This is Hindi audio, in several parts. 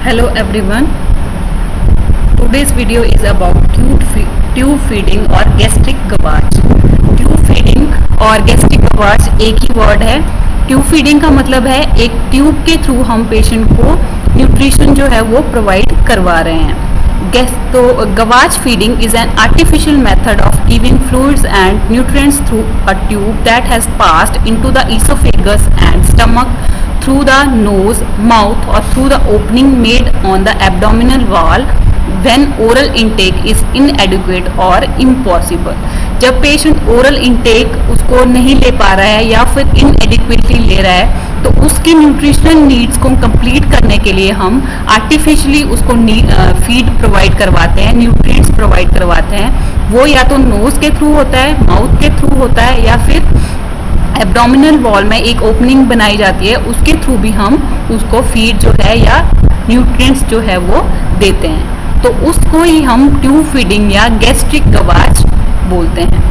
Hello everyone. Today's video is about tube feeding और gastric gavage. ट्यूब फीडिंग और गैस्ट्रिक गवाच एक ही वर्ड है. ट्यूब फीडिंग का मतलब है एक ट्यूब के थ्रू हम पेशेंट को न्यूट्रिशन जो है वो प्रोवाइड करवा रहे हैं. तो gavage feeding is an artificial method of giving fluids and nutrients through a tube that has passed into the oesophagus and stomach through the nose, mouth or through the opening made on the abdominal wall when oral intake is inadequate or impossible. जब पेशेंट ओरल इंटेक उसको नहीं ले पा रहा है या फिर इनएडिक्वेटली ले रहा है तो उसकी न्यूट्रिशनल नीड्स को कंप्लीट करने के लिए हम आर्टिफिशियली उसको फीड प्रोवाइड करवाते हैं, न्यूट्रिएंट्स प्रोवाइड करवाते हैं. वो या तो नोज के थ्रू होता है, माउथ के थ्रू होता है या फिर एब्डोमिनल वॉल में एक ओपनिंग बनाई जाती है, उसके थ्रू भी हम उसको फीड जो है या न्यूट्रिएंट्स जो है वो देते हैं. तो उसको ही हम ट्यूब फीडिंग या गैस्ट्रिक गवाच बोलते हैं.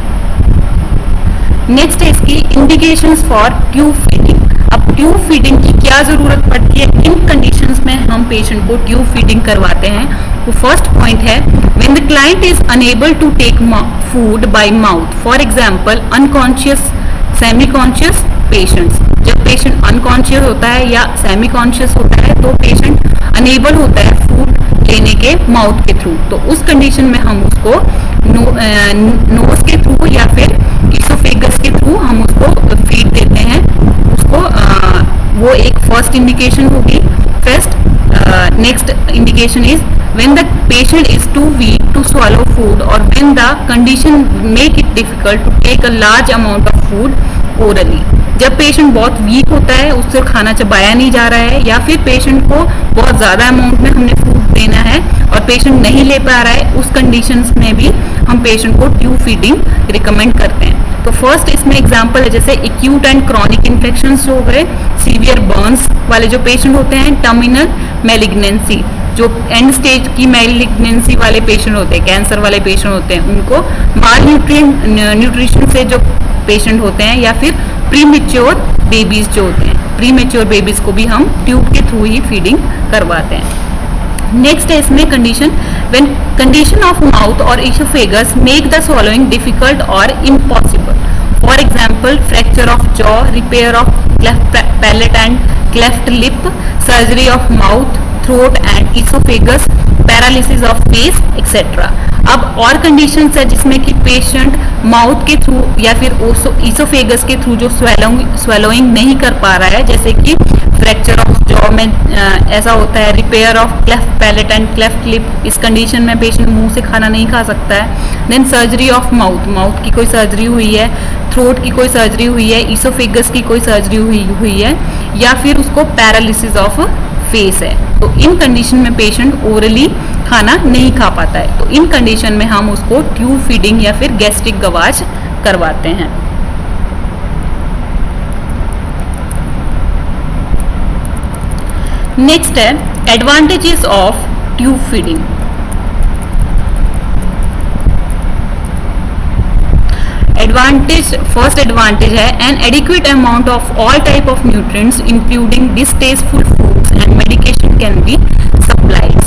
नेक्स्ट है इसकी इंडिकेशंस फॉर ट्यूब फीडिंग. अब ट्यूब फीडिंग की क्या ज़रूरत पड़ती है, किन कंडीशंस में हम पेशेंट को ट्यूब फीडिंग करवाते हैं. तो फर्स्ट पॉइंट है when the client is unable to take food by mouth, for example unconscious semi conscious patients. जब पेशेंट अनकॉन्शियस होता है या सेमी कॉन्शियस होता है तो पेशेंट अनेबल होता है फूड लेने के माउथ के थ्रू. तो उस कंडीशन में हम उसको नोज के थ्रू या फिर ईसोफेगस के थ्रू हम उसको फीड देते हैं. उसको वो एक फर्स्ट इंडिकेशन होगी. Next indication is when the patient is too weak to swallow food or when the condition make it difficult to take a large amount of food orally. जब पेशेंट बहुत वीक होता है, उससे खाना चबाया नहीं जा रहा है या फिर पेशेंट को बहुत ज़्यादा अमाउंट में हमने फूड देना है और पेशेंट नहीं ले पा रहा है, उस कंडीशंस में भी हम पेशेंट को ट्यूब फीडिंग रिकमेंड करते हैं. तो फर्स्ट इसमें एग्जांपल है जैसे एक्यूट एंड क्रॉनिक इन्फेक्शंस हो गए, सीवियर बर्न्स वाले जो पेशेंट होते हैं, टर्मिनल मैलिग्नेंसी जो एंड स्टेज की मैलिग्नेंसी वाले पेशेंट होते हैं, कैंसर वाले पेशेंट होते हैं, उनको माल न्यूट्रिशन से जो पेशेंट होते हैं या फिर प्री मेच्योर बेबीज जो होते हैं, प्री मेच्योर बेबीज को भी हम ट्यूब के थ्रू ही फीडिंग करवाते हैं. नेक्स्ट है इसमें condition when condition of mouth or oesophagus make the swallowing difficult or impossible. For example fracture of jaw, repair of cleft palate and cleft lip, surgery of mouth, throat and oesophagus, paralysis of face etcetera. अब और कंडीशंस है जिसमें कि पेशेंट माउथ के थ्रू या फिर ईसोफेगस के थ्रू जो स्वेलोइंग नहीं कर पा रहा है, जैसे कि फ्रैक्चर ऑफ जॉ में ऐसा होता है, repair of cleft palate and cleft lip, इस कंडीशन में पेशेंट मुंह से खाना नहीं खा सकता है. Then surgery of mouth, mouth की कोई सर्जरी हुई है, थ्रोट की कोई सर्जरी हुई है, ईसोफेगस की कोई सर्जरी हुई है या फिर उसको पैरालिसिस ऑफ फेस है. तो इन कंडीशन में पेशेंट ओरली खाना नहीं खा पाता है, तो इन कंडीशन में हम उसको ट्यूब फीडिंग या फिर गैस्ट्रिक गवाच करवाते हैं. नेक्स्ट है advantages of tube feeding. First advantage है an adequate amount of all type of nutrients including distasteful foods and medication can be supplied.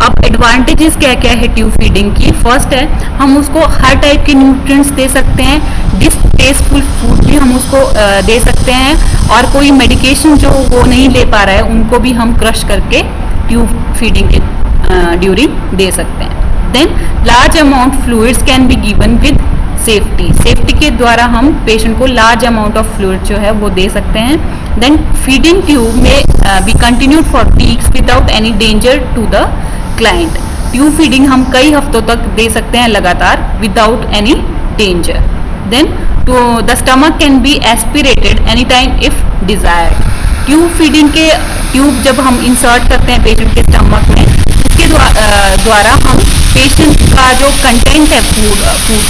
अब एडवांटेजेस क्या क्या है ट्यूब फीडिंग की. फर्स्ट है हम उसको हर टाइप के न्यूट्रिएंट्स दे सकते हैं, डिस्टेस्टफुल फूड भी हम उसको दे सकते हैं और कोई मेडिकेशन जो वो नहीं ले पा रहा है उनको भी हम क्रश करके ट्यूब फीडिंग के ड्यूरिंग दे सकते हैं. Then large amount fluids can be given with safety के द्वारा हम पेशेंट को लार्ज अमाउंट ऑफ फ्लूइड जो है वो दे सकते हैं. Then feeding tube may be continued for weeks without any danger to the client. Tube feeding हम कई हफ्तों तक दे सकते हैं लगातार without any danger. Then the stomach can be aspirated any time if desired. Tube feeding के ट्यूब जब हम इंसर्ट करते हैं पेशेंट के स्टमक में, उसके द्वारा हम पेशेंट का जो कंटेंट है फूड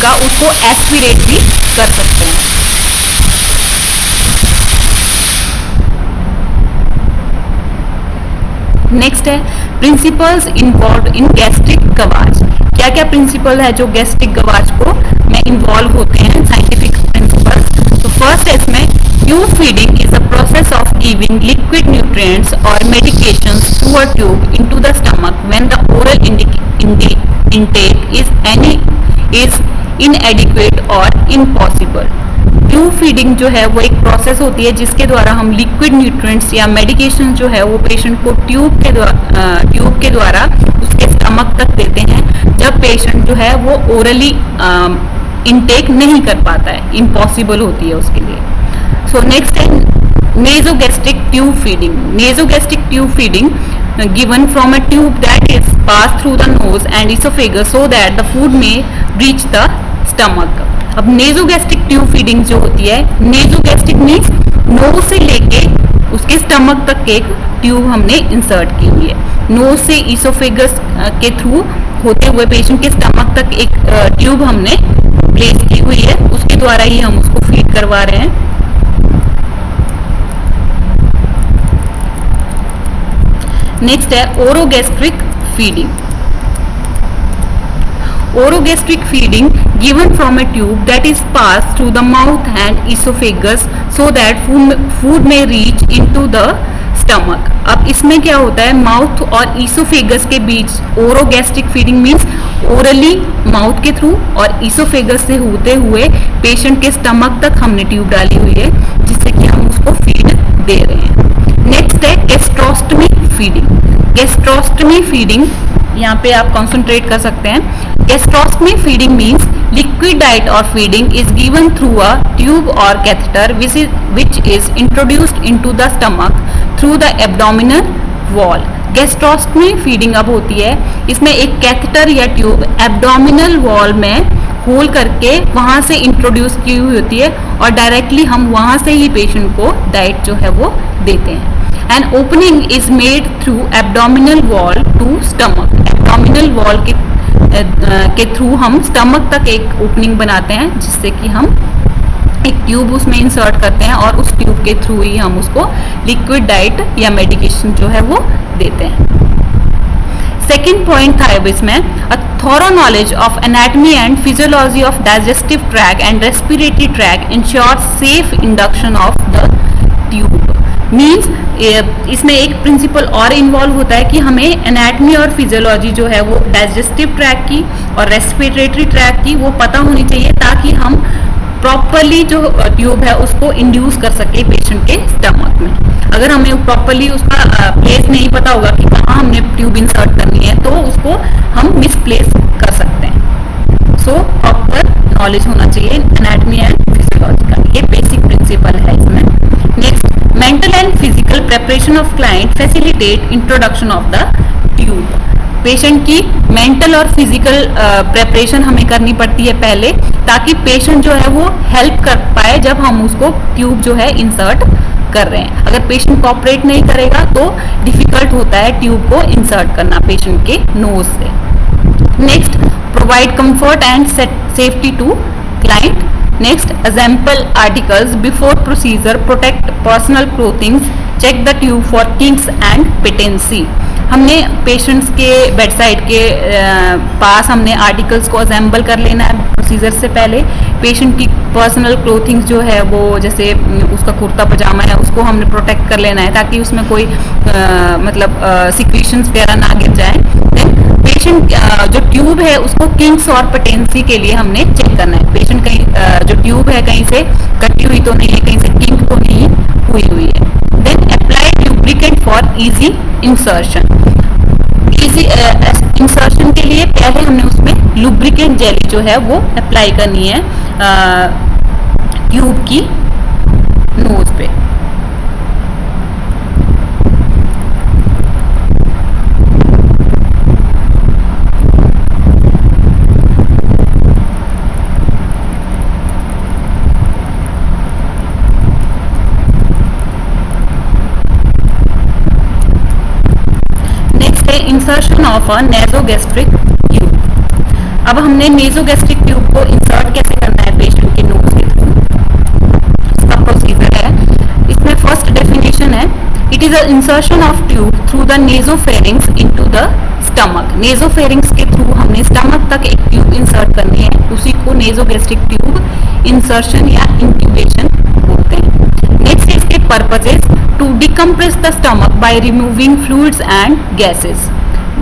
का उसको एस्पिरेट भी कर सकते हैं. नेक्स्ट है प्रिंसिपल्स इन्वॉल्व इन गैस्ट्रिक गवाच. क्या क्या प्रिंसिपल है जो गैस्ट्रिक गवाच को में इन्वॉल्व होते हैं, साइंटिफिक प्रिंसिपल्स. तो फर्स्ट है इसमें tube feeding is a process of giving giving liquid nutrients or medications through a tube into the stomach when the oral intake is inadequate or impossible. Tube feeding जो है वो एक प्रोसेस होती है जिसके द्वारा हम लिक्विड न्यूट्रिएंट्स या मेडिकेशन जो है वो पेशेंट को ट्यूब के द्वारा उसके स्टमक तक देते हैं जब पेशेंट जो है वो ओरली इनटेक नहीं कर पाता है, इम्पॉसिबल होती है उसके लिए. सो नेक्स्ट है nasogastric tube feeding. Nasogastric tube feeding given from a tube that is passed through the nose and esophagus so that the food may reach the stomach. अब नेजोगैस्ट्रिक ट्यूब फीडिंग जो होती है, नेजोगैस्ट्रिक मीन्स नोज से लेके उसके स्टमक तक एक ट्यूब हमने इंसर्ट की हुई है. नोज से इसोफेगस के थ्रू होते हुए पेशेंट के स्टमक तक एक ट्यूब हमने प्लेस की हुई है, उसके द्वारा ही हम उसको फीड करवा रहे हैं. नेक्स्ट है ओरोगैस्ट्रिक feeding. Orogastric feeding given from a tube that is passed through the mouth and esophagus so that food may reach into the stomach. अब इसमें क्या होता है, माउथ और ईसोफेगस के बीच ओरोगैस्ट्रिक फीडिंग मीन्स ओरली माउथ के थ्रू और ईसोफेगस से होते हुए पेशेंट के स्टमक तक हमने ट्यूब डाली हुई है जिससे कि हम उसको फीड दे रहे हैं. नेक्स्ट है गैस्ट्रोस्टमी फीडिंग. गैस्ट्रोस्टमी फीडिंग यहाँ पे आप कॉन्सेंट्रेट कर सकते हैं. Gastrostomy feeding means liquid diet or feeding is given through a tube or catheter which is introduced into the stomach through the abdominal wall. Gastrostomy feeding अब होती है, इसमें एक कैथेटर या ट्यूब एब्डोमिनल वॉल में होल करके वहां से इंट्रोड्यूस की हुई होती है और डायरेक्टली हम वहां से ही पेशेंट को डाइट जो है वो देते हैं. An opening is made through abdominal wall to stomach. Abdominal wall के थ्रू हम स्टमक तक एक ओपनिंग बनाते हैं जिससे कि हम एक ट्यूब उसमें इंसर्ट करते हैं और उस ट्यूब के थ्रू ही हम उसको लिक्विड डाइट या मेडिकेशन जो है वो देते हैं. सेकेंड पॉइंट था अब इसमें a thorough knowledge of anatomy and physiology of digestive tract and respiratory tract ensures safe induction of the tube. Means इसमें एक प्रिंसिपल और इन्वॉल्व होता है कि हमें एनाटमी और फिजियोलॉजी जो है वो डाइजेस्टिव ट्रैक की और रेस्पिरेटरी ट्रैक की वो पता होनी चाहिए ताकि हम प्रॉपरली जो ट्यूब है उसको इंड्यूस कर सके पेशेंट के स्टमक में. अगर हमें प्रॉपरली उसका प्लेस नहीं पता होगा कि कहाँ हमने ट्यूब इंसर्ट करनी है तो उसको हम मिसप्लेस कर सकते हैं. सो प्रॉपर नॉलेज होना चाहिए एनाटमी एंड फिजियोलॉजी का, ये बेसिक प्रिंसिपल है इसमें. Next, mental and physical preparation of client facilitate introduction of the tube. Patient की मेंटल और फिजिकल प्रेपरेशन हमें करनी पड़ती है पहले ताकि पेशेंट जो है वो हेल्प कर पाए जब हम उसको ट्यूब जो है इंसर्ट कर रहे हैं. अगर पेशेंट कोऑपरेट नहीं करेगा तो डिफिकल्ट होता है ट्यूब को इंसर्ट करना पेशेंट के नोज से. Next, provide comfort and safety to client. Next, example articles before procedure protect personal clothing, check the tube for kinks and patency. हमने पेशेंट्स के बेड साइड के पास हमने आर्टिकल्स को असेंबल कर लेना है प्रोसीजर से पहले. पेशेंट की पर्सनल क्लोथिंग्स जो है वो जैसे उसका कुर्ता पजामा है उसको हमने प्रोटेक्ट कर लेना है ताकि उसमें कोई सिक्रीशंस वगैरह ना गिर जाए. पेशेंट जो ट्यूब है उसको किंक्स और पेटेंसी के लिए हमने चेक करना है. पेशेंट कहीं जो ट्यूब है कहीं से कटी हुई तो नहीं है, कहीं से किंक तो नहीं हुई है. Then apply lubricant for easy insertion. Easy insertion के लिए पहले हमने उसमें लुब्रिकेंट जेली जो है वो अप्लाई करनी है ट्यूब की नोज पे. Insertion of a nasogastric tube. अब हमने नेजोगैस्ट्रिक ट्यूब को इंसर्ट कैसे करना है पेशेंट के नोज के थ्रू, इसका प्रोसीजर है. इसमें फर्स्ट डेफिनेशन है, it is a insertion of tube through the nasopharynx into the stomach. Nasopharynx के थ्रू हमने स्टमक तक एक ट्यूब इंसर्ट करनी है, उसी को नेजोगैस्ट्रिक ट्यूब इंसर्शन या इंट्यूबेशन बोलते हैं. नेक्स्ट इसके purposes, to decompress the stomach by removing fluids and gases.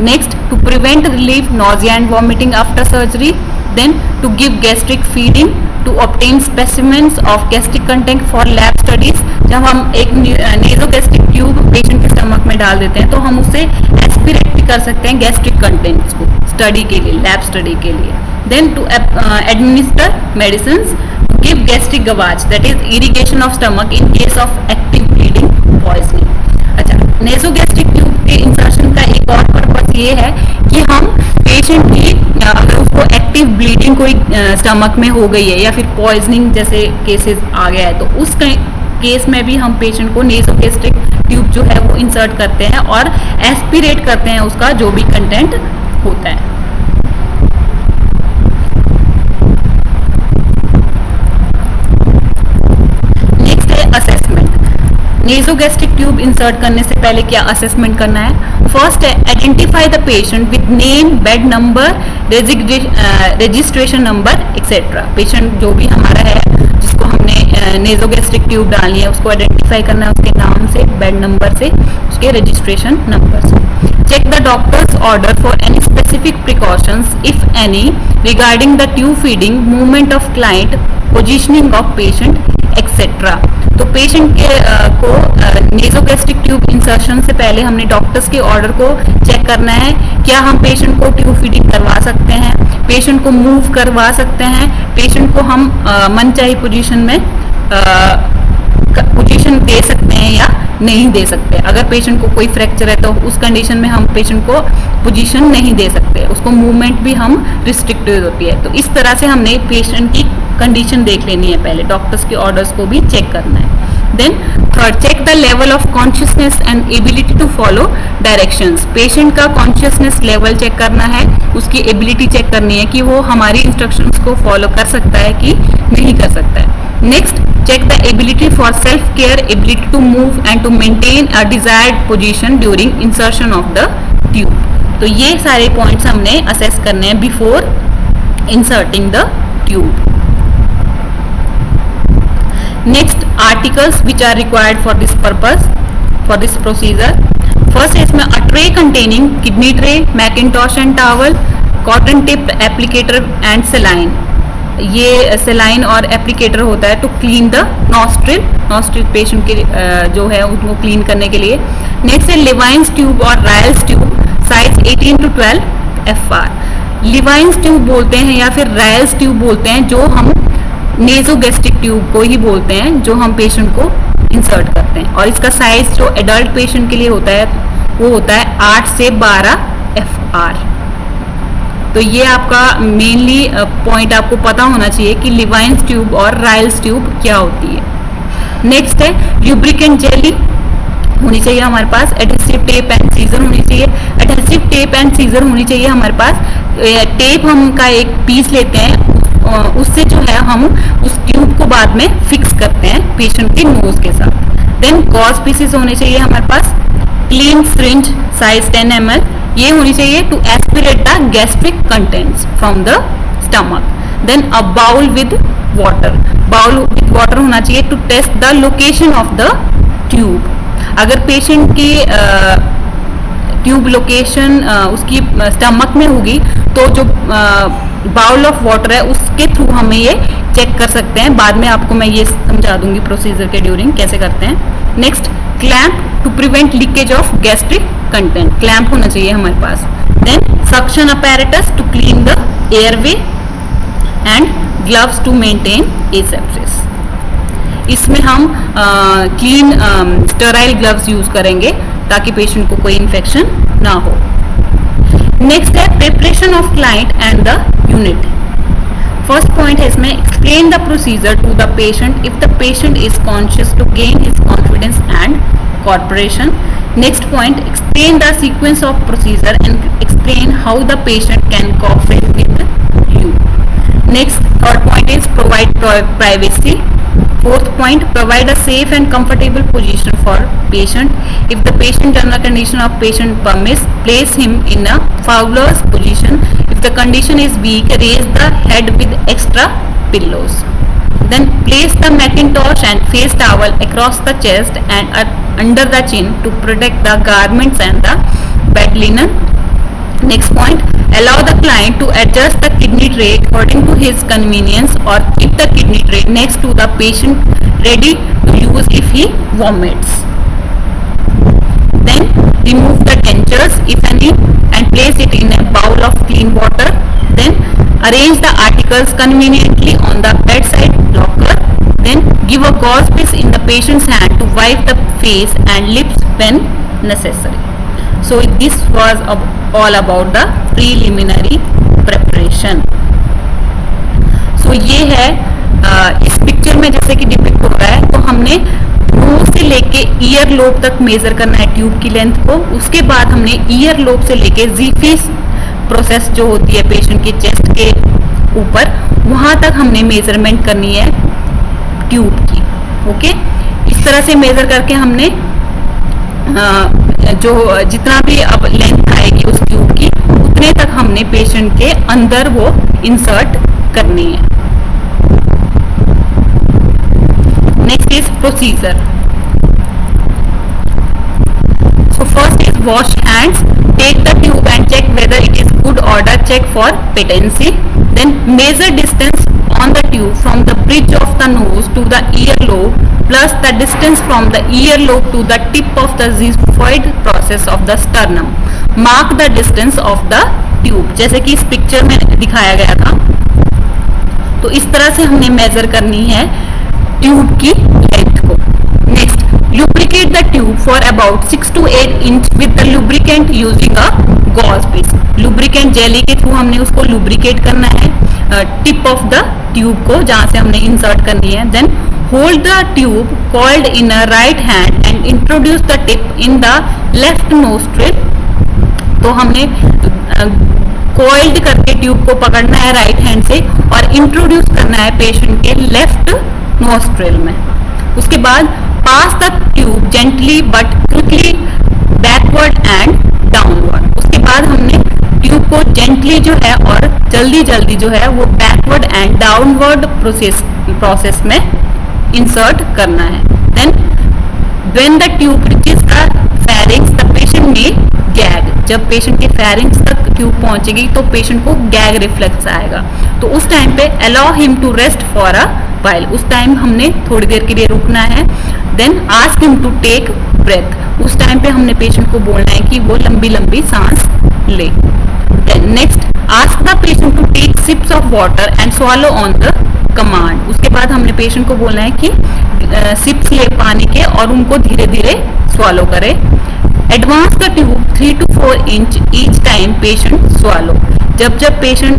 Next, to prevent relief nausea and vomiting after surgery. Then to give gastric feeding, to obtain specimens of gastric content for lab studies. जब हम एक नेजोगैस्ट्रिक ट्यूब पेशेंट के स्टमक में डाल देते हैं तो हम उससे एस्पिरेट भी कर सकते हैं गैस्ट्रिक कंटेंट्स को स्टडी के लिए, लैब स्टडी के लिए. Then to administer medicine, give gastric gavage, that is irrigation of stomach in case of active bleeding, poisoning. अच्छा, नेजोगैस्ट्रिक ट्यूब के इंसर्शन का एक और पर्पस ये है कि हम पेशेंट की अगर उसको एक्टिव ब्लीडिंग कोई स्टमक में हो गई है या फिर पॉइजनिंग जैसे केसेस आ गया है तो उस केस में भी हम पेशेंट को नेजोगैस्ट्रिक ट्यूब जो है वो इंसर्ट करते हैं और एस्पिरेट करते हैं उसका जो भी कंटेंट होता है. नेक्स्ट है असेसमेंट. नेजोगैस्ट्रिक ट्यूब इंसर्ट करने से पहले क्या असेसमेंट करना है? फर्स्ट है identify the patient with name, bed number, registration number etcetera. Patient जो भी हमारा है जिसको हमने नेजोगैस्ट्रिक ट्यूब डालनी है उसको आइडेंटिफाई करना है उसके नाम से, बेड नंबर से, उसके रजिस्ट्रेशन नंबर से. Check the doctor's order for any specific precautions if any regarding the tube feeding, movement of client, positioning of patient etcetera. तो पेशेंट के को नेजोगैस्ट्रिक ट्यूब इंसर्शन से पहले हमने डॉक्टर्स के ऑर्डर को चेक करना है. क्या हम पेशेंट को ट्यूब फीडिंग करवा सकते हैं, पेशेंट को मूव करवा सकते हैं, पेशेंट को हम मनचाही पोजीशन में पोजीशन दे सकते हैं या नहीं दे सकते. अगर पेशेंट को कोई फ्रैक्चर है तो उस कंडीशन में हम पेशेंट को पोजीशन नहीं दे सकते, उसको मूवमेंट भी हम रिस्ट्रिक्टेड होती है. तो इस तरह से हमने पेशेंट की कंडीशन देख लेनी है पहले, डॉक्टर्स के ऑर्डर्स को भी चेक करना है. Then third, check the level of consciousness and ability to follow directions. Patient का कॉन्शियसनेस लेवल चेक करना है, उसकी एबिलिटी चेक करनी है कि वो हमारी इंस्ट्रक्शंस को फॉलो कर सकता है कि नहीं कर सकता है. Next, check the ability for self care, ability to move and to maintain a desired position during insertion of the tube. तो ये सारे पॉइंट्स हमने असेस करने हैं before inserting the tube. Next, articles which are required for this purpose, for this procedure. First है इसमें a tray containing kidney tray, Macintosh and towel, cotton tip applicator and saline. ये saline और applicator होता है to clean the nostril patient के जो है उनको clean करने के लिए. Next है Levine's tube और Ryle's tube, size 18 to 12 FR. Levine's tube बोलते हैं या फिर Ryle's tube बोलते हैं जो हम नेजोगैस्ट्रिक ट्यूब को ही बोलते हैं जो हम पेशेंट को इंसर्ट करते हैं. और इसका साइज जो एडल्ट पेशेंट के लिए होता है वो होता है 8 से 12 FR. तो ये आपका मेनली पॉइंट आपको पता होना चाहिए कि लिवाइन्स ट्यूब और राइल्स ट्यूब क्या होती है. नेक्स्ट है ल्यूब्रिकेंट जेली होनी चाहिए हमारे पास, एडहेसिव टेप एंड सीजर होनी चाहिए. एडहेसिव टेप एंड सीजर होनी चाहिए हमारे पास. टेप हम का एक पीस लेते हैं, उससे जो है हम उस ट्यूब को बाद में फिक्स करते हैं पेशेंट के नोज के साथ. देन गॉज पीसेस होने चाहिए हमारे पास. क्लीन सिरिंज साइज 10 ml ये होनी चाहिए to aspirate the gastric contents from the stomach. Then a bowl with water होना चाहिए to test the location of the tube. अगर पेशेंट की ट्यूब लोकेशन उसकी स्टमक में होगी तो जो बाउल ऑफ वाटर है उसके थ्रू हमें ये चेक कर सकते हैं. बाद में आपको मैं ये समझा दूंगी प्रोसीजर के ड्यूरिंग कैसे करते हैं. Next, clamp to prevent leakage of gastric content, clamp होना चाहिए हमारे पास. Then suction apparatus to clean the airway and gloves to maintain asepsis. इसमें हम क्लीन स्टेराइल ग्लव्स यूज करेंगे ताकि पेशेंट को कोई इन्फेक्शन ना हो. नेक्स्ट है preparation of client and the unit. First point है इसमें explain the procedure to the patient if the patient is conscious to gain his confidence and corporation. Next point, explain the sequence of procedure and explain how the patient can cooperate with you. Next, third point is provide privacy. Fourth point, provide a safe and comfortable position for patient. If the patient general condition of patient permits, place him in a Fowler's position. If the condition is weak, raise the head with extra pillows. Then place the Macintosh and face towel across the chest and under the chin to protect the garments and the bed linen. Next point, allow the client to adjust the kidney tray according to his convenience or keep the kidney tray next to the patient ready to use if he vomits. Then remove the dentures if any and place it in a bowl of clean water. Then arrange the articles conveniently on the bedside locker. Then give a gauze piece in the patient's hand to wipe the face and lips when necessary. So this was all about the preliminary preparation. So ये है इस पिक्चर में जैसे कि डिपिक्ट हो रहा है, तो हमने नोज से लेके ईयर लोब तक मेजर करना है ट्यूब की लेंथ को. उसके बाद हमने ईयर लोब से लेके जीफिस प्रोसेस जो होती है पेशेंट के चेस्ट के ऊपर, वहां तक हमने मेजरमेंट करनी है ट्यूब की. ओके, इस तरह से मेजर करके हमने जो जितना भी अब लेंथ आएगी उस ट्यूब की, उतने तक हमने पेशेंट के अंदर वो इंसर्ट करनी है. Next is procedure. So first is wash hands, take the tube and check whether it is good order, check for patency. Then measure distance on the tube from the bridge of the nose to the earlobe plus the distance from the earlobe to the tip of the xiphoid process of the sternum. Mark the distance of the tube. जैसे कि इस पिक्चर में दिखाया गया था, तो इस तरह से हमने मेजर करनी है ट्यूब की लेंथ को. Next, lubricate the tube for about 6 to 8 inch with the lubricant using a gauze piece. lubricant jelly के थ्रू हमने उसको lubricate करना है टिप ऑफ द ट्यूब को, जहां से हमने इंसर्ट करनी है. Then hold the tube coiled in a right hand and introduce the tip in the left nostril. तो हमने coiled करके ट्यूब को पकड़ना है राइट हैंड से और इंट्रोड्यूस करना है पेशेंट के लेफ्ट नोस्ट्रिल में. उसके बाद pass the tube gently but quickly backward and downward. उसके बाद हमने ट्यूब को जेंटली जो है और जल्दी जल्दी जो है वो बैकवर्ड एंड डाउनवर्ड प्रोसेस में इंसर्ट करना है. Then when the tube reaches the pharynx the patient may gag. जब पेशेंट के pharynx तक ट्यूब पहुंचेगी तो पेशेंट को गैग रिफ्लेक्स आएगा. तो उस टाइम पे allow him to rest for a while. उस टाइम हमने थोड़ी देर के लिए रुकना है. Then ask him to take breath. उस टाइम पे हमने पेशेंट को बोलना है कि वो लंबी लंबी सांस ले. Next, ask the patient to take sips of water and swallow on the command. उसके बाद हमने पेशेंट को बोलना है कि सिप्स ले पानी के और उनको धीरे धीरे swallow करे. Advance the tube 3 to 4 inch each time patient swallow. जब जब पेशेंट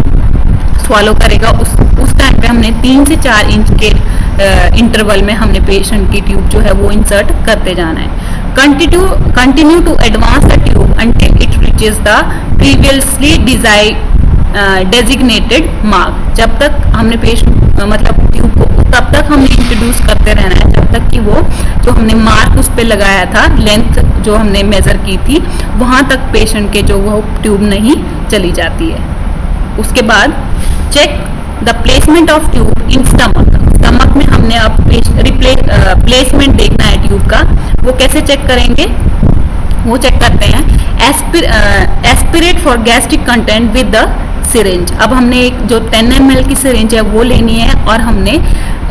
swallow करेगा उस टाइम पे हमने 3 से 4 इंच के इंटरवल में हमने पेशेंट की ट्यूब जो है वो इंसर्ट करते जाना है. Continue to advance the tube until it reaches the previously designated mark. जब तक हमने पेशेंट मतलब ट्यूब को तब तक हमने इंट्रोड्यूस करते रहना है जब तक कि वो जो हमने मार्क उस पर लगाया था, लेंथ जो हमने मेजर की थी, वहां तक पेशेंट के जो वो ट्यूब नहीं चली जाती है. उसके बाद check the placement of tube in stomach. Stomach में हमने अब प्लेसमेंट देखना है ट्यूब का. वो कैसे चेक करेंगे? वो चेक करते हैं aspirate for gastric content with the syringe. अब हमने एक जो 10 ml की सिरिंज है वो लेनी है और हमने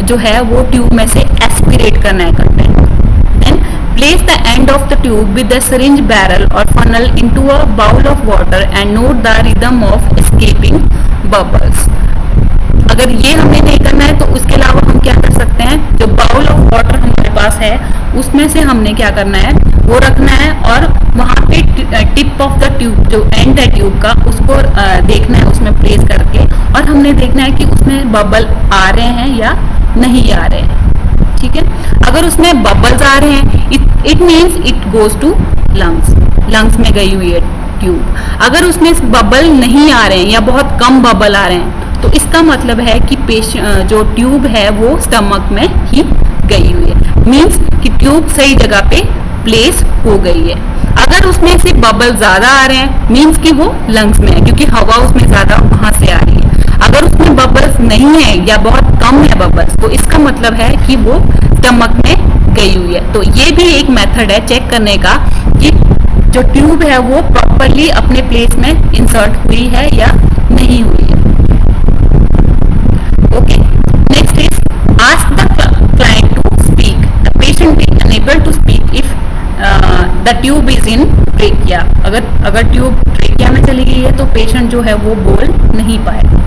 जो है वो ट्यूब में से एस्पिरेट करना है content. Then place the end of the tube with the syringe barrel or funnel into a bowl of water and note the rhythm of escaping bubbles. अगर ये हमने नहीं करना है तो उसके अलावा हम क्या कर सकते हैं, जो बाउल ऑफ वाटर हमारे पास है उसमें से हमने क्या करना है वो रखना है और वहां पे टिप ऑफ द ट्यूब जो एंड है ट्यूब का उसको देखना है उसमें प्लेस करके, और हमने देखना है कि उसमें बबल आ रहे हैं या नहीं आ रहे हैं. ठीक है, अगर उसमें बबल्स आ रहे हैं it means it goes to lungs में गई हुई है ट्यूब. अगर उसमें बबल नहीं आ रहे हैं या बहुत कम बबल आ रहे हैं तो इसका मतलब है कि जो ट्यूब है वो स्टमक में ही गई हुई है, मीन्स कि ट्यूब सही जगह पे प्लेस हो गई है. अगर उसमें से बबल ज्यादा आ रहे हैं मीन्स कि वो लंग्स में है क्योंकि हवा उसमें ज्यादा वहां से आ रही है. अगर उसमें बबल्स नहीं है या बहुत कम है बबल्स तो इसका मतलब है कि वो स्टमक में गई हुई है। तो ये भी एक मेथड है चेक करने का कि जो ट्यूब है वो प्रॉपरली अपने प्लेस में इंसर्ट हुई है या नहीं हुई है। Okay, next is ask the client to speak, the patient is unable to speak if the tube is in trachea. अगर ट्यूब ट्रेकिया में चली गई है तो पेशेंट जो है वो बोल नहीं पाएगा।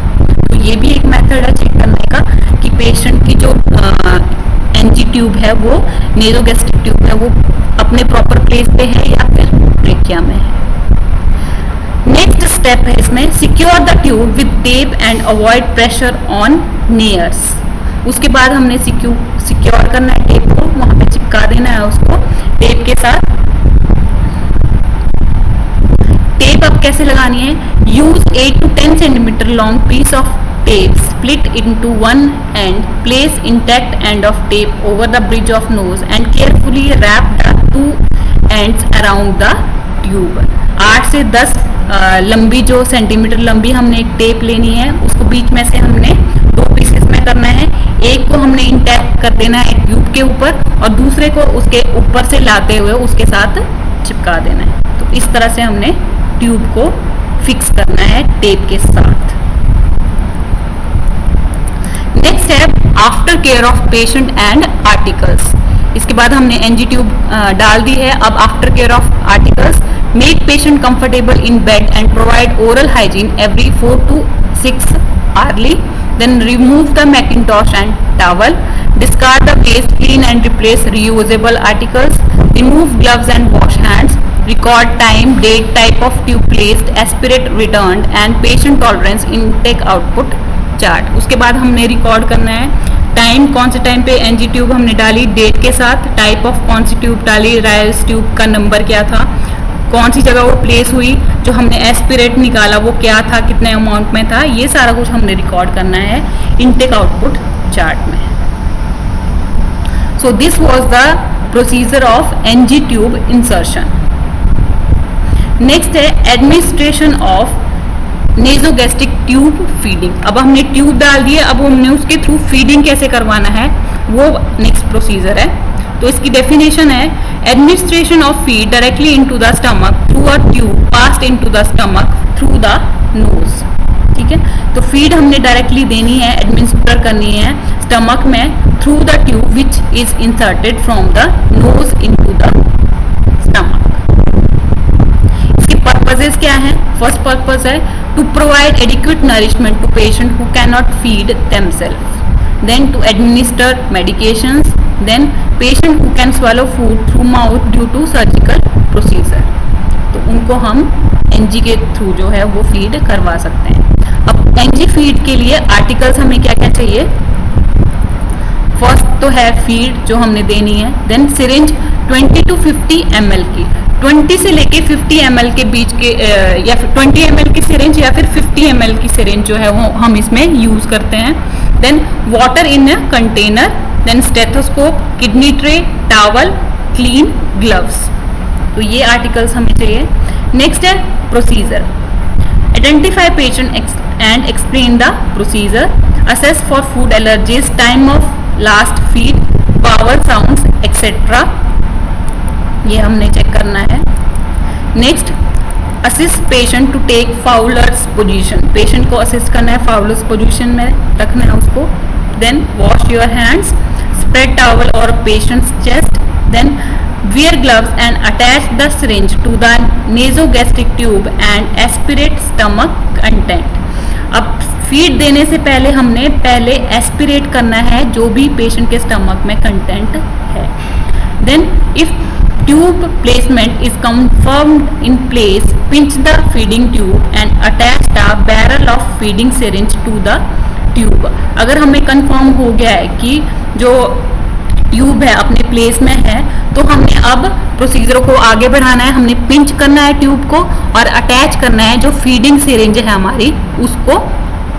तो ये भी एक मेथड है चेक करने का कि पेशेंट की जो एनजी ट्यूब है वो नेजोगैस्ट्रिक ट्यूब है वो अपने प्रॉपर प्लेस पे है या फिर ट्रेकिया में है। नेक्स्ट स्टेप है इसमें secure the tube with tape and avoid pressure on नेयर्स। उसके बाद हमने सिक्योर करना है टेप को, वहां पे चिपका देना है उसको टेप के साथ। टेप अब कैसे लगानी है? Use 8 to 10 centimetre long piece of tape split into one end, place intact end of tape over the bridge of nose and carefully wrap the two ends around the tube। 8 से 10 लंबी जो सेंटीमीटर लंबी हमने एक टेप लेनी है, उसको बीच में से हमने 2 पीसेस में करना है। एक को हमने इंटैक्ट कर देना है ट्यूब के ऊपर और दूसरे को उसके ऊपर से लाते हुए उसके साथ चिपका देना है। तो इस तरह से हमने ट्यूब को फिक्स करना है टेप के साथ। नेक्स्ट है after care of patient and articles. इसके बाद हमने एनजी ट्यूब डाल दी है। अब after care of articles, make patient comfortable in bed and provide oral hygiene every 4 to 6 hourly। Then remove the mackintosh and towel, discard the waste, clean and replace reusable articles, remove gloves and wash hands, record time, date, type of tube placed, aspirate returned and patient tolerance intake output chart। उसके बाद हमने रिकॉर्ड करना है टाइम, कौन से टाइम पे एनजी ट्यूब हमने डाली डेट के साथ, टाइप ऑफ कौन सी ट्यूब डाली, राइल्स ट्यूब का नंबर क्या था, कौन सी जगह वो प्लेस हुई, जो हमने एस्पिरेट निकाला वो क्या था, कितने अमाउंट में था, ये सारा कुछ हमने रिकॉर्ड करना है इनटेक आउटपुट चार्ट में। So this was the procedure of NG tube insertion. Next है administration of nasogastric tube feeding. अब हमने ट्यूब डाल दी है, अब हमने उसके थ्रू फीडिंग कैसे करवाना है वो नेक्स्ट प्रोसीजर है। तो इसकी डेफिनेशन है administration of feed directly into the stomach through a tube passed into the stomach through the nose. ठीक है, तो फीड हमने डायरेक्टली देनी है, एडमिनिस्टर करनी है स्टमक में through the tube which is inserted from the nose into the stomach. Purposes क्या है? फर्स्ट पर्पस है to provide adequate nourishment to patient who can not feed themself, then to administer medications, then patient who can swallow food through mouth due to surgical procedure. तो उनको हम एनजी के थ्रू जो है वो फीड करवा सकते हैं। अब एनजी फीड के लिए आर्टिकल्स हमें क्या क्या चाहिए? फर्स्ट तो है फीड जो हमने देनी है, देन सिरिंज 20 to 50 ml की, 20 से लेके 50 ml के बीच के या फिर 20 ml की सिरिंज या फिर 50 ml की सिरिंज जो है वो हम इसमें यूज करते हैं। Then water in a container, then stethoscope, kidney tray, towel, clean gloves. तो ये आर्टिकल्स हमें चाहिए। नेक्स्ट है procedure, identify patient and explain the procedure, assess for food allergies, time of last feed, power sounds etcetera, ये हमने चेक करना है। Next assist patient to take Fowler's position, patient को असिस्ट करना है फाउलर्स पोजीशन में रखना है उसको। Then wash your hands, spread towel और patient's chest, then wear gloves and attach the syringe to the nasogastric tube and aspirate stomach content। अब फीड देने से पहले हमने पहले एस्पिरेट करना है जो भी पेशेंट के स्टमक में कंटेंट है। Then if tube placement is confirmed in place, pinch the feeding tube and attach the barrel of feeding syringe to the tube। अगर हमें कंफर्म हो गया है कि जो ट्यूब है अपने प्लेस में है तो हमने अब प्रोसीजर को आगे बढ़ाना है। हमने पिंच करना है ट्यूब को और अटैच करना है जो फीडिंग सिरिंज है हमारी उसको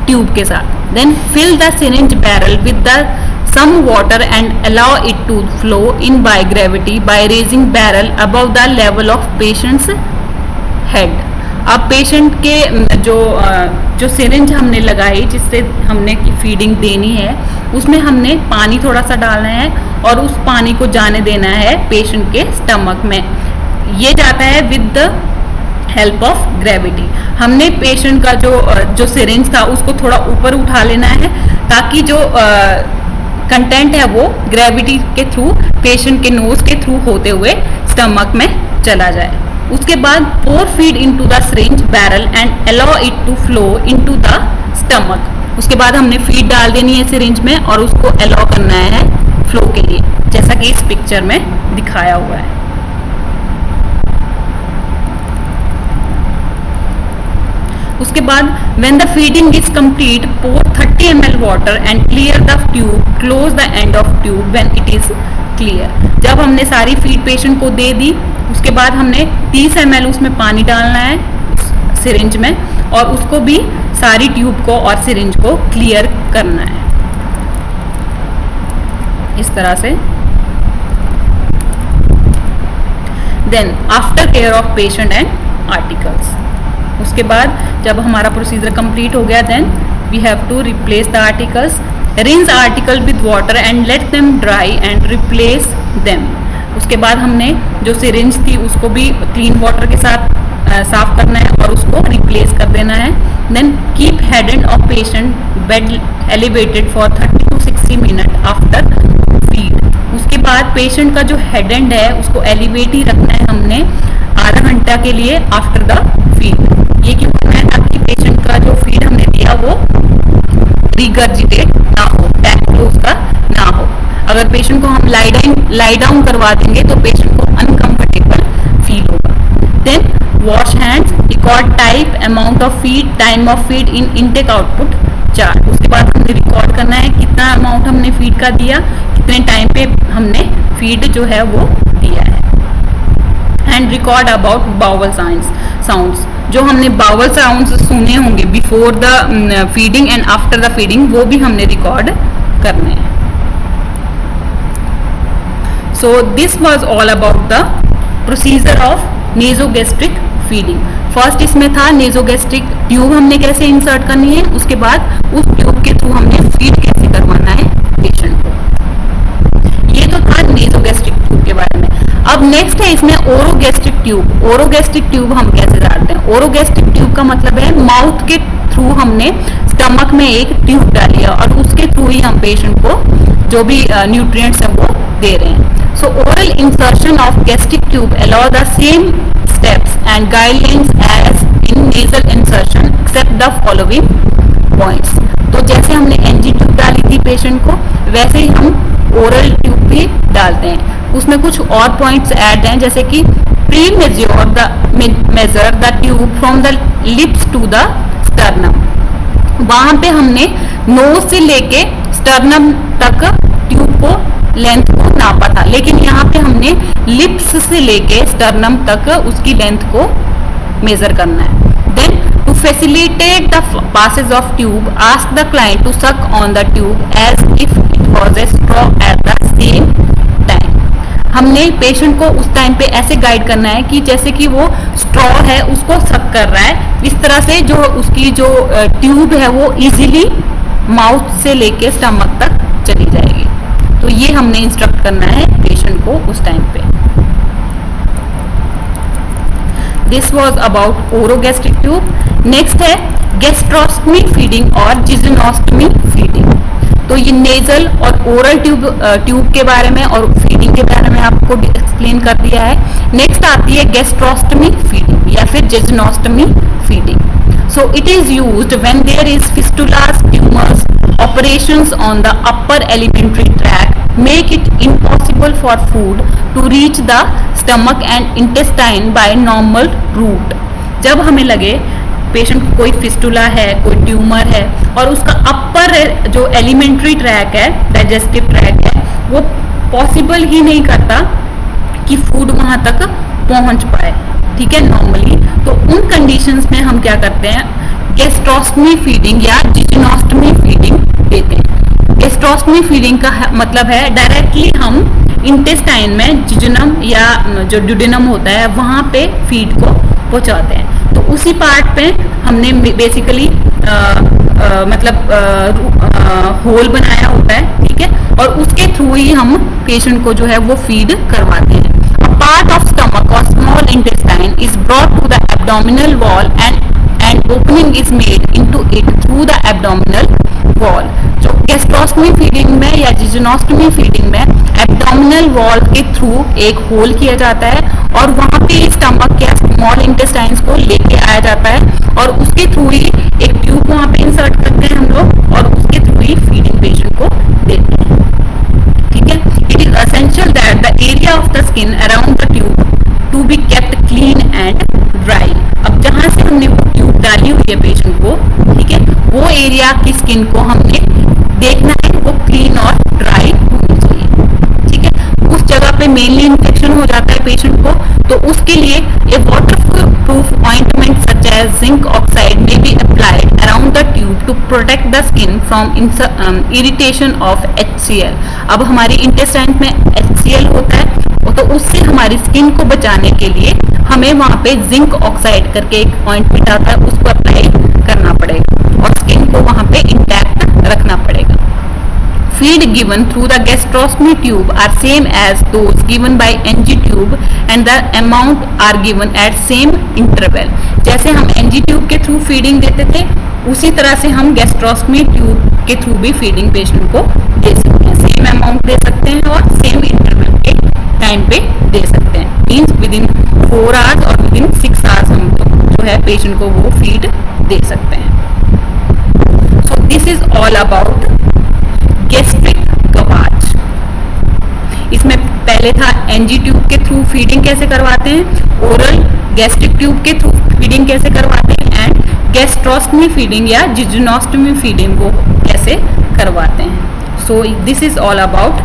ट्यूब के साथ। Then fill the syringe barrel with the some water and allow it to flow in by gravity by raising barrel above the level of patient's head। अब पेशेंट के जो सिरिंज हमने लगाई जिससे हमने फीडिंग देनी है उसमें हमने पानी थोड़ा सा डालना है और उस पानी को जाने देना है पेशेंट के स्टमक में। ये जाता है with the help of gravity. हमने पेशेंट का जो सिरिंज था उसको थोड़ा ऊपर उठा लेना है ताकि जो कंटेंट है वो ग्रेविटी के थ्रू पेशेंट के नोज के थ्रू होते हुए स्टमक में चला जाए। उसके बाद pour feed into the syringe barrel and allow it to flow into the stomach. उसके बाद हमने फीड डाल देनी है सिरिंज में और उसको अलाउ करना है फ्लो के लिए, जैसा कि इस पिक्चर में दिखाया हुआ है। उसके बाद when the feeding is complete, pour 30 ml water and clear the tube, close the end of tube when it is clear। जब हमने सारी फीड पेशेंट को दे दी उसके बाद हमने 30 ml उसमें पानी डालना है सिरिंज में और उसको भी सारी ट्यूब को और सिरिंज को क्लियर करना है इस तरह से। Then after care of patient and articles, उसके बाद जब हमारा प्रोसीजर कंप्लीट हो गया then we have to replace the articles. Rinse article with water and let them dry and replace them. उसके बाद हमने जो सिरिंज थी उसको भी क्लीन वाटर के साथ साफ करना है और उसको रिप्लेस कर देना है। Then keep head end of patient bed elevated for 30 to 60 minute after feed. उसके बाद पेशेंट का जो हेड एंड है उसको एलिवेट ही रखना है हमने आधा घंटा के लिए आफ्टर द फीड। ये क्यों करना है? ताकि पेशेंट का जो फीड हमने दिया वो रिगर्जिटेट ना हो, बैक फ्लो उसका ना हो। अगर पेशेंट को हम लाई डाउन करवा देंगे तो पेशेंट को अनकंफर्टेबल फील होगा। Then wash hands, record type, amount of feed, time of feed in intake output chart. उसके बाद हमने रिकॉर्ड करना है कितना अमाउंट हमने फीड का दिया, कितने टाइम पे हमने फीड जो है वो दिया है। एंड रिकॉर्ड अबाउट बाउवल साउंड्स, जो हमने बाउवल साउंड्स सुने होंगे before the feeding and after the feeding वो भी हमने रिकॉर्ड करने हैं। So this was all about the procedure of nasogastric feeding. First इसमें था नेजोगैस्ट्रिक ट्यूब हमने कैसे इंसर्ट करनी है, उसके बाद उस ट्यूब के थ्रू हमने फीड कैसे करवाना है पेशेंट को। ये तो था नेजोगैस्ट्रिक ट्यूब के बारे में। अब नेक्स्ट है इसमें ओरोगैस्ट्रिक ट्यूब। ओरोगैस्ट्रिक ट्यूब हम कैसे डालते हैं? ओरोगैस्ट्रिक ट्यूब का मतलब है माउथ के थ्रू हमने स्टमक में एक ट्यूब डाली है और उसके थ्रू ही हम पेशेंट को जो भी न्यूट्रिएंट्स है वो दे रहे हैं। सो oral insertion of gastric tube allow the same steps and guidelines as in nasal insertion except the following points। तो जैसे हमने NG ट्यूब डाली थी पेशेंट को वैसे ही हम ओरल ट्यूब भी डालते हैं। उसमें कुछ और पॉइंट्स ऐड हैं जैसे कि pre measure the tube from the lips to the sternum. वहां पे हमने नोज से लेके स्टर्नम तक ट्यूब को लेंथ को नापा था, लेकिन यहाँ पे हमने लिप्स से लेके स्टर्नम तक उसकी लेंथ को मेजर करना है। Then to facilitate the passage of tube ask the client to suck on the tube as if it was a straw at the same time. हमने पेशेंट को उस टाइम पे ऐसे गाइड करना है कि जैसे कि वो स्ट्रॉ है उसको सक कर रहा है, इस तरह से जो उसकी जो ट्यूब है वो इजीली माउथ से लेके स्टमक तक चली जाएगी। तो ये हमने इंस्ट्रक्ट करना है पेशेंट को उस टाइम पे। This was about orogastric tube. Next है गैस्ट्रोस्टमी फीडिंग और जिजोनोस्टमी फीडिंग। तो ये नेजल और ओरल ट्यूब के बारे में और फीडिंग के बारे में आपको एक्सप्लेन कर दिया है। नेक्स्ट आती है गैस्ट्रोस्टमी फीडिंग या फिर jejunostomy feeding. So it is used when there is fistulas, tumours, operations on the upper alimentary tract make it impossible for food to reach the stomach and intestine by normal route। जब हमें लगे पेशेंट को कोई फिस्टुला है, कोई ट्यूमर है और उसका अपर जो एलिमेंट्री ट्रैक है, डाइजेस्टिव ट्रैक है, वो पॉसिबल ही नहीं करता कि फूड वहां तक पहुंच पाए, ठीक है, नॉर्मली। तो उन कंडीशंस में हम क्या करते हैं, गैस्ट्रोस्टमी फीडिंग या जिजोनोस्टमी फीडिंग देते हैं। गैस्ट्रोस्टमी फीडिंग का मतलब है डायरेक्टली हम इंटेस्टाइन में जिजोनम या जो ड्यूडेनम होता है वहां पे फीड को पहुंचाते हैं। तो उसी पार्ट पे हमने बेसिकली होल बनाया होता है, ठीक है, और उसके थ्रू ही हम पेशेंट को जो है वो फीड करवाते हैं. अ पार्ट ऑफ स्टमक और small intestine is brought to the abdominal wall and opening is made into it through the abdominal wall. जो गैस्ट्रोस्टमी फीडिंग में या जिजोनोस्टमी फीडिंग में एब्डोमिनल वॉल के थ्रू एक होल किया जाता है और वहां पे स्टमक या स्मॉल इंटेस्टाइन्स को लेके आया जाता है और उसके थ्रू ही एक ट्यूब वहां पे इंसर्ट करते हैं हम लोग और उसके थ्रू ही फीडिंग पेशेंट को देते हैं. ठीक है. It is essential that the area of the skin around the tube to be kept clean and dry. अब जहां से हमने वो ट्यूब डाली हुई है पेशेंट को, ठीक है, वो एरिया की स्किन को हमने देखना है वो क्लीन और ड्राई होनी चाहिए. ठीक है. उस जगह पे मेनली इन्फेक्शन हो जाता है पेशेंट को, तो उसके लिए a waterproof ointment such as zinc oxide may be applied around the tube to protect the skin from irritation of HCl. अब हमारी इंटेस्टाइन में HCl होता है, तो उससे हमारी स्किन को बचाने के लिए हमें वहां पे जिंक ऑक्साइड करके एक ऑइंटमेंट आता है, उसको अप्लाई करना पड़ेगा और स्किन को वहां पे इंटैक्ट रखना पड़ेगा. Feed given through the gastrostomy tube are same as those given by NG tube and the amount are given at same interval. जैसे हम NG tube के थ्रू फीडिंग देते थे उसी तरह से हम गैस्ट्रोस्टमी ट्यूब के थ्रू भी फीडिंग पेशेंट को दे सकते हैं. सेम अमाउंट दे सकते हैं और सेम इंटरवल के टाइम पे दे सकते हैं. मीन्स विद इन 4 आवर्स और विद इन 6 आवर्स हम जो है पेशेंट को वो फीड दे सकते हैं. So this is all about gastric gavage. इसमें पहले था एनजी ट्यूब के थ्रू फीडिंग कैसे करवाते हैं, ओरल गैस्ट्रिक ट्यूब के थ्रू फीडिंग कैसे करवाते हैं एंड गैस्ट्रोस्टमी फीडिंग या जिजोनोस्टमी फीडिंग को कैसे करवाते हैं. So this is all about